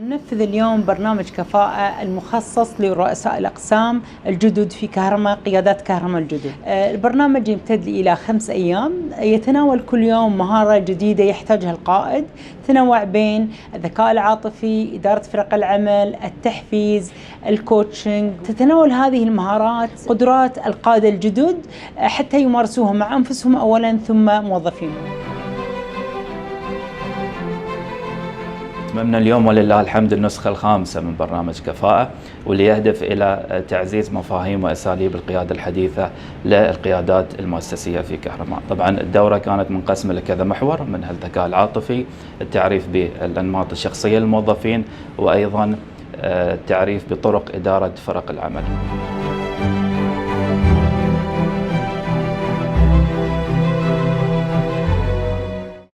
ننفذ اليوم برنامج كفاءة المخصص لرؤساء الأقسام الجدد في كهرماء، قيادات كهرماء الجدد. البرنامج يمتد إلى 5 أيام، يتناول كل يوم مهارة جديدة يحتاجها القائد، تنوع بين الذكاء العاطفي، إدارة فرق العمل، التحفيز، الكوتشنج. تتناول هذه المهارات قدرات القادة الجدد حتى يمارسوها مع أنفسهم أولا ثم موظفينهم. أتممنا اليوم ولله الحمد النسخة الخامسة من برنامج كفاءة، واللي يهدف إلى تعزيز مفاهيم وأساليب القيادة الحديثة للقيادات المؤسسية في كهرماء. طبعا الدورة كانت منقسمة لكذا محور، منها الذكاء العاطفي، التعريف بالأنماط الشخصية للموظفين، وأيضا التعريف بطرق إدارة فرق العمل.